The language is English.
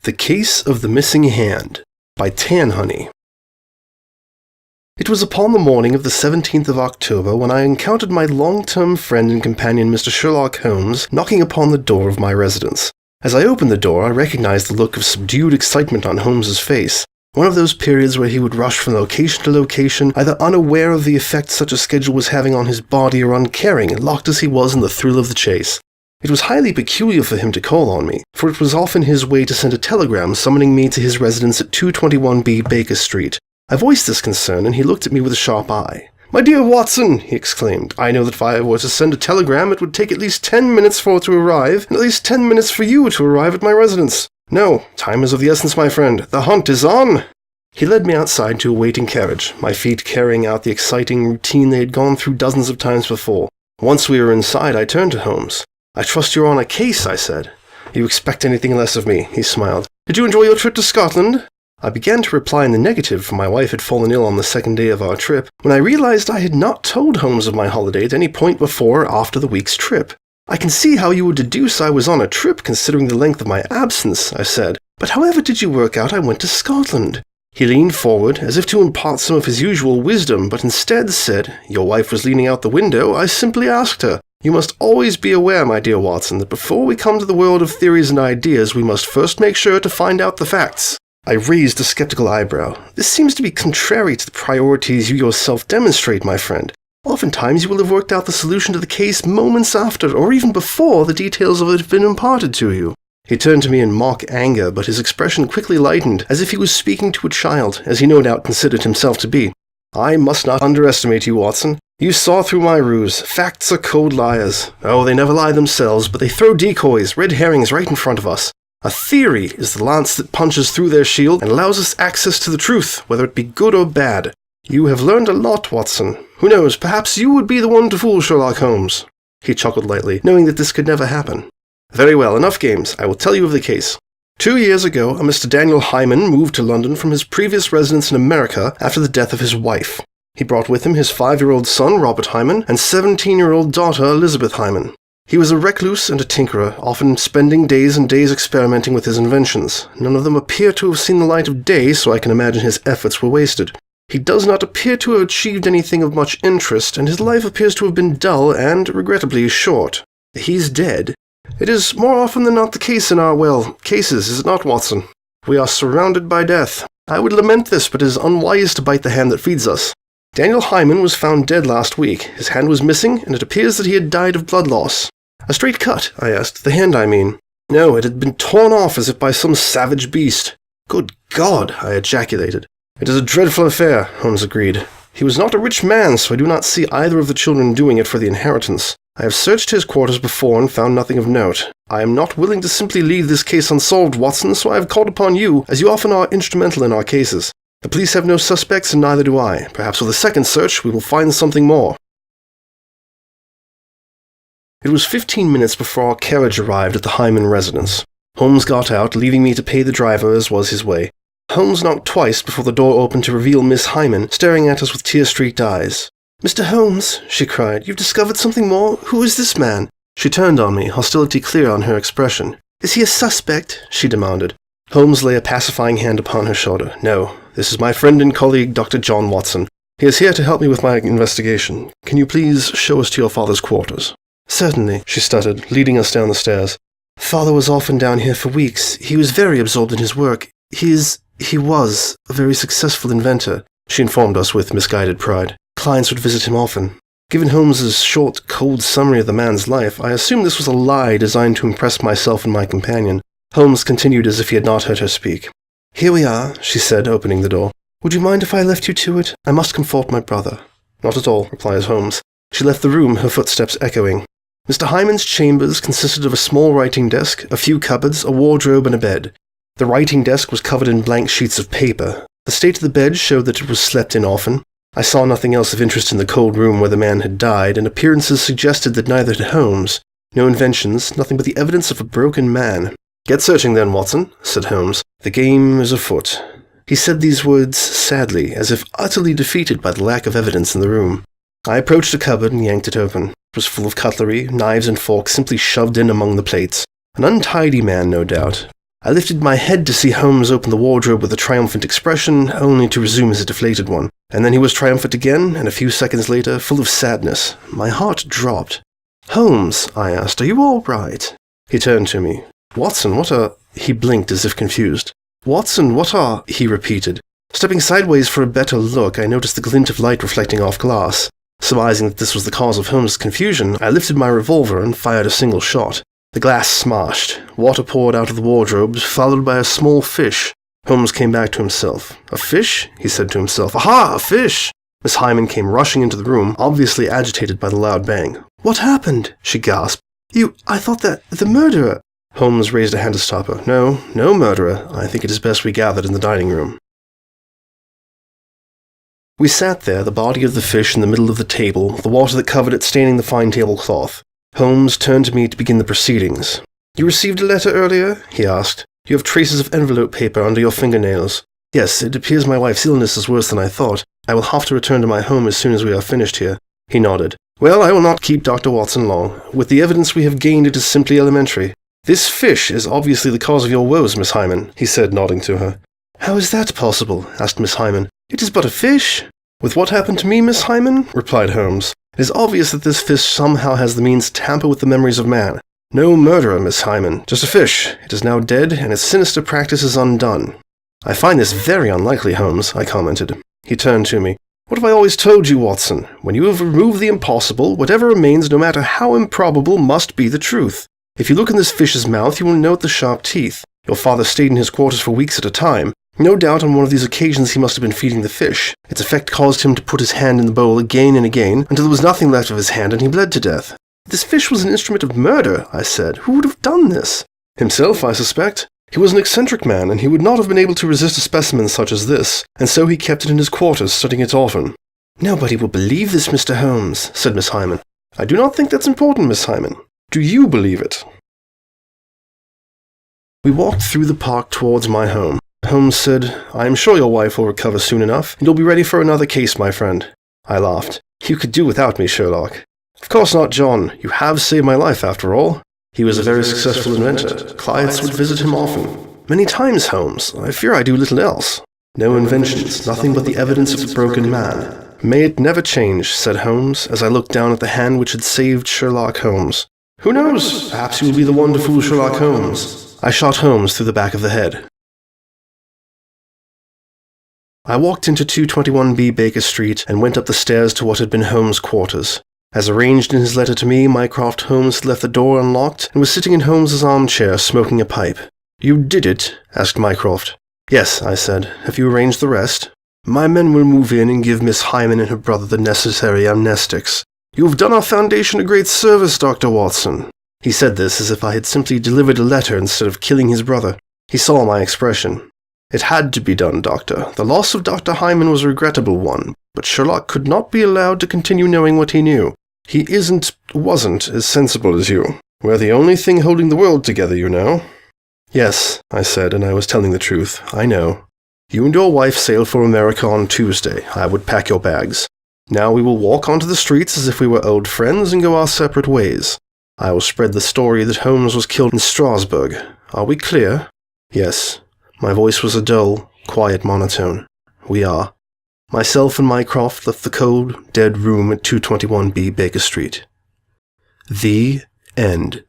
The Case of the Missing Hand by Tan Honey. It was upon the morning of the 17th of October when I encountered my long-term friend and companion Mr. Sherlock Holmes knocking upon the door of my residence. As I opened the door, I recognized the look of subdued excitement on Holmes's face, one of those periods where he would rush from location to location, either unaware of the effect such a schedule was having on his body or uncaring, locked as he was in the thrill of the chase. It was highly peculiar for him to call on me, for it was often his way to send a telegram summoning me to his residence at 221B Baker Street. I voiced this concern, and he looked at me with a sharp eye. "My dear Watson," he exclaimed, "I know that if I were to send a telegram, it would take at least 10 minutes for it to arrive, and at least 10 minutes for you to arrive at my residence. No, time is of the essence, my friend. The hunt is on!" He led me outside to a waiting carriage, my feet carrying out the exciting routine they had gone through dozens of times before. Once we were inside, I turned to Holmes. "I trust you're on a case," I said. "You expect anything less of me," he smiled. "Did you enjoy your trip to Scotland?" I began to reply in the negative, for my wife had fallen ill on the second day of our trip, when I realized I had not told Holmes of my holiday at any point before or after the week's trip. "I can see how you would deduce I was on a trip, considering the length of my absence," I said. "But however did you work out I went to Scotland?" He leaned forward, as if to impart some of his usual wisdom, but instead said, "Your wife was leaning out the window. I simply asked her. You must always be aware, my dear Watson, that before we come to the world of theories and ideas, we must first make sure to find out the facts." I raised a skeptical eyebrow. "This seems to be contrary to the priorities you yourself demonstrate, my friend. Oftentimes you will have worked out the solution to the case moments after, or even before, the details of it have been imparted to you." He turned to me in mock anger, but his expression quickly lightened, as if he was speaking to a child, as he no doubt considered himself to be. "I must not underestimate you, Watson. You saw through my ruse. Facts are cold liars. Oh, they never lie themselves, but they throw decoys, red herrings right in front of us. A theory is the lance that punches through their shield and allows us access to the truth, whether it be good or bad. You have learned a lot, Watson. Who knows, perhaps you would be the one to fool Sherlock Holmes." He chuckled lightly, knowing that this could never happen. "Very well, enough games. I will tell you of the case. 2 years ago, a Mr. Daniel Hyman moved to London from his previous residence in America after the death of his wife. He brought with him his 5-year-old son, Robert Hyman, and 17-year-old daughter, Elizabeth Hyman. He was a recluse and a tinkerer, often spending days and days experimenting with his inventions. None of them appear to have seen the light of day, so I can imagine his efforts were wasted. He does not appear to have achieved anything of much interest, and his life appears to have been dull and, regrettably, short. He's dead. It is more often than not the case in our, cases, is it not, Watson? We are surrounded by death. I would lament this, but it is unwise to bite the hand that feeds us. Daniel Hyman was found dead last week. His hand was missing, and it appears that he had died of blood loss." "A straight cut?" I asked. "The hand, I mean." "No, it had been torn off as if by some savage beast." "Good God!" I ejaculated. "It is a dreadful affair," Holmes agreed. "He was not a rich man, so I do not see either of the children doing it for the inheritance. I have searched his quarters before and found nothing of note. I am not willing to simply leave this case unsolved, Watson, so I have called upon you, as you often are instrumental in our cases. The police have no suspects, and neither do I. Perhaps with a second search we will find something more." It was 15 minutes before our carriage arrived at the Hyman residence. Holmes got out, leaving me to pay the driver as was his way. Holmes knocked twice before the door opened to reveal Miss Hyman, staring at us with tear-streaked eyes. "Mr. Holmes," she cried, "you've discovered something more? Who is this man?" She turned on me, hostility clear on her expression. "Is he a suspect?" she demanded. Holmes lay a pacifying hand upon her shoulder. "No, this is my friend and colleague, Dr. John Watson. He is here to help me with my investigation. Can you please show us to your father's quarters?" "Certainly," she stuttered, leading us down the stairs. "Father was often down here for weeks. He was very absorbed in his work. He was a very successful inventor," she informed us with misguided pride. "Clients would visit him often." Given Holmes's short, cold summary of the man's life, I assumed this was a lie designed to impress myself and my companion. Holmes continued as if he had not heard her speak. "Here we are," she said, opening the door. "Would you mind if I left you to it? I must comfort my brother." "Not at all," replies Holmes. She left the room, her footsteps echoing. Mr. Hyman's chambers consisted of a small writing desk, a few cupboards, a wardrobe, and a bed. The writing desk was covered in blank sheets of paper. The state of the bed showed that it was slept in often. I saw nothing else of interest in the cold room where the man had died, and appearances suggested that neither had Holmes. No inventions, nothing but the evidence of a broken man. "Get searching then, Watson," said Holmes. "The game is afoot." He said these words sadly, as if utterly defeated by the lack of evidence in the room. I approached a cupboard and yanked it open. It was full of cutlery, knives and forks simply shoved in among the plates. An untidy man, no doubt. I lifted my head to see Holmes open the wardrobe with a triumphant expression, only to resume his deflated one. And then he was triumphant again, and a few seconds later, full of sadness. My heart dropped. "Holmes," I asked, "are you all right?" He turned to me. "Watson, what are—" He blinked as if confused. "Watson, what are—" he repeated. Stepping sideways for a better look, I noticed the glint of light reflecting off glass. Surmising that this was the cause of Holmes' confusion, I lifted my revolver and fired a single shot. The glass smashed. Water poured out of the wardrobe, followed by a small fish. Holmes came back to himself. "A fish?" he said to himself. "Aha! A fish!" Miss Hyman came rushing into the room, obviously agitated by the loud bang. "What happened?" she gasped. I thought that the murderer—" Holmes raised a hand to stop her. No murderer. I think it is best we gathered in the dining room." We sat there, the body of the fish in the middle of the table, the water that covered it staining the fine tablecloth. Holmes turned to me to begin the proceedings. "You received a letter earlier?" he asked. "You have traces of envelope paper under your fingernails." "Yes, it appears my wife's illness is worse than I thought. I will have to return to my home as soon as we are finished here." He nodded. "Well, I will not keep Dr. Watson long. With the evidence we have gained, it is simply elementary. This fish is obviously the cause of your woes, Miss Hyman," he said, nodding to her. "How is that possible?" asked Miss Hyman. "It is but a fish." "With what happened to me, Miss Hyman?" replied Holmes. "It is obvious that this fish somehow has the means to tamper with the memories of man. No murderer, Miss Hyman, just a fish. It is now dead, and its sinister practice is undone." "I find this very unlikely, Holmes," I commented. He turned to me. "What have I always told you, Watson? When you have removed the impossible, whatever remains, no matter how improbable, must be the truth. If you look in this fish's mouth, you will note the sharp teeth. Your father stayed in his quarters for weeks at a time. No doubt on one of these occasions he must have been feeding the fish. Its effect caused him to put his hand in the bowl again and again, until there was nothing left of his hand and he bled to death." "This fish was an instrument of murder," I said. "Who would have done this?" "Himself, I suspect. He was an eccentric man, and he would not have been able to resist a specimen such as this, and so he kept it in his quarters, studying it often." "Nobody will believe this, Mr. Holmes," said Miss Hyman. "I do not think that's important, Miss Hyman. Do you believe it?" We walked through the park towards my home. Holmes said, "I am sure your wife will recover soon enough, and you'll be ready for another case, my friend." I laughed. "You could do without me, Sherlock." "Of course not, John. You have saved my life, after all." He was a very successful inventor. Clients would visit him often. "Many times, Holmes. I fear I do little else." "No inventions, nothing but the evidence of a broken man." "May it never change," said Holmes, as I looked down at the hand which had saved Sherlock Holmes. "Who knows? Perhaps he will be the wonderful Sherlock Holmes." I shot Holmes through the back of the head. I walked into 221B Baker Street and went up the stairs to what had been Holmes' quarters. As arranged in his letter to me, Mycroft Holmes had left the door unlocked and was sitting in Holmes's armchair smoking a pipe. "You did it?" asked Mycroft. "Yes," I said. "Have you arranged the rest?" "My men will move in and give Miss Hyman and her brother the necessary amnestics." "You have done our Foundation a great service, Dr. Watson." He said this as if I had simply delivered a letter instead of killing his brother. He saw my expression. "It had to be done, Doctor. The loss of Dr. Hyman was a regrettable one, but Sherlock could not be allowed to continue knowing what he knew. He wasn't as sensible as you. We're the only thing holding the world together, you know." "Yes," I said, and I was telling the truth. "I know. You and your wife sail for America on Tuesday. I would pack your bags. Now we will walk onto the streets as if we were old friends and go our separate ways. I will spread the story that Holmes was killed in Strasbourg. Are we clear?" "Yes." My voice was a dull, quiet monotone. "We are." Myself and Mycroft left the cold, dead room at 221B Baker Street. The end.